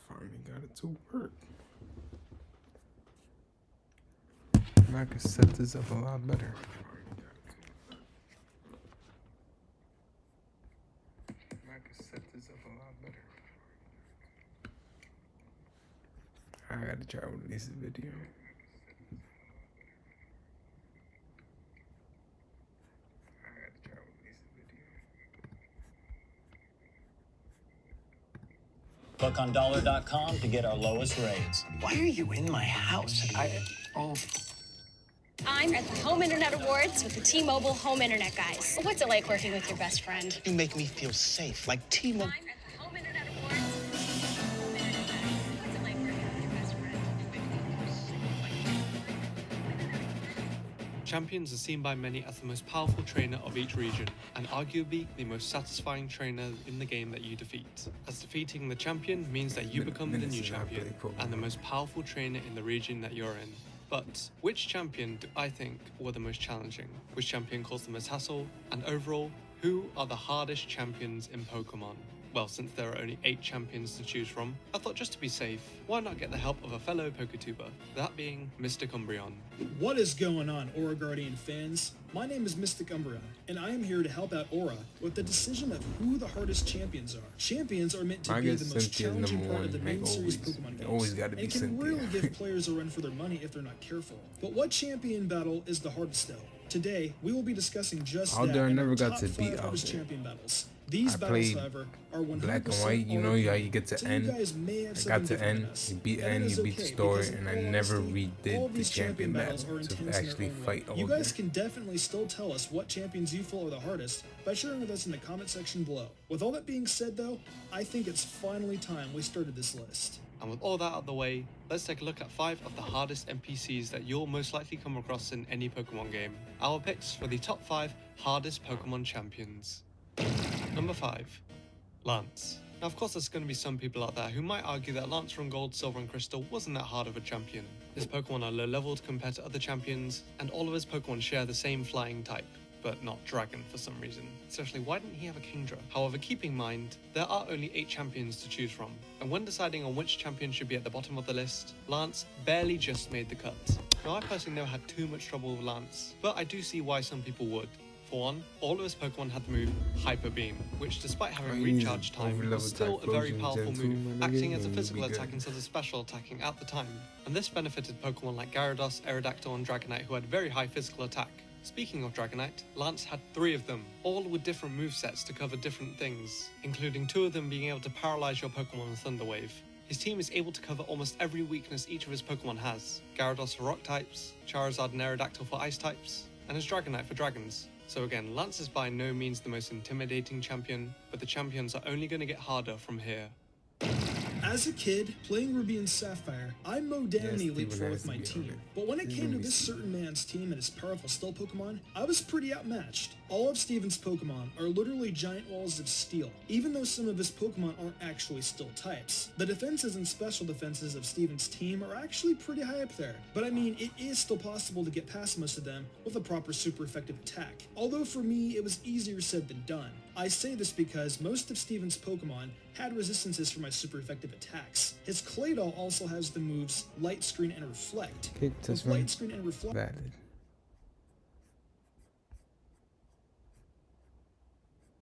finally got it to work. I can set this up a lot better. I gotta try to release this video. Look on dollar.com to get our lowest rates. Why are you in my house? I'm at the Home Internet Awards with the T-Mobile Home Internet guys. What's it like working with your best friend? You make me feel safe, like T-Mobile. I'm at the Home Internet Awards. What's it like working with your best friend? Champions are seen by many as the most powerful trainer of each region, and arguably the most satisfying trainer in the game that you defeat, as defeating the champion means that you become the new champion, and the most powerful trainer in the region that you're in. But which champion do I think were the most challenging? Which champion caused the most hassle? And overall, who are the hardest champions in Pokemon? Well, since there are only 8 champions to choose from, I thought just to be safe, why not get the help of a fellow PokeTuber, that being Mr. Umbreon. What is going on, Aura Guardian fans? My name is Mystic Umbreon, and I am here to help out Aura with the decision of who the hardest champions are. Champions are meant to be the most challenging part of the main series Pokemon games, and can really give players a run for their money if they're not careful. But what champion battle is the hardest though? Today, we will be discussing just that in our top 5 hardest champion battles. These battles, however, are 100% black and white. You know how you get to end. I got to end. You beat end. You beat the story, and I never redid the champion battle to actually fight all. You guys can definitely still tell us what champions you feel are the hardest by sharing with us in the comment section below. With all that being said, though, I think it's finally time we started this list. And with all that out of the way, let's take a look at 5 of the hardest NPCs that you'll most likely come across in any Pokemon game. Our picks for the top 5 hardest Pokemon champions. Number 5. Lance. Now of course there's going to be some people out there who might argue that Lance from Gold, Silver and Crystal wasn't that hard of a champion. His Pokemon are low leveled compared to other champions, and all of his Pokemon share the same flying type, but not Dragon for some reason. Especially, why didn't he have a Kingdra? However, keep in mind, there are only 8 champions to choose from, and when deciding on which champion should be at the bottom of the list, Lance barely just made the cut. Now I personally never had too much trouble with Lance, but I do see why some people would. For one, all of his Pokemon had the move Hyper Beam, which despite having recharge time, was still a very powerful move, acting as a physical attack instead of special attacking at the time. And this benefited Pokemon like Gyarados, Aerodactyl and Dragonite who had very high physical attack. Speaking of Dragonite, Lance had 3 of them, all with different movesets to cover different things, including 2 of them being able to paralyze your Pokemon with Thunder Wave. His team is able to cover almost every weakness each of his Pokemon has, Gyarados for rock types, Charizard and Aerodactyl for ice types, and his Dragonite for dragons. So again, Lance is by no means the most intimidating champion, but the champions are only going to get harder from here. As a kid, playing Ruby and Sapphire, I mowed down the Elite Four with my team. But when it came to this certain man's team and his powerful steel Pokemon, I was pretty outmatched. All of Steven's Pokemon are literally giant walls of steel, even though some of his Pokemon aren't actually steel types. The defenses and special defenses of Steven's team are actually pretty high up there, but I mean, it is still possible to get past most of them with a proper super effective attack. Although for me, it was easier said than done. I say this because most of Steven's Pokemon had resistances for my super effective attacks. His Claydol also has the moves Light Screen and Reflect. Light Screen and Reflect.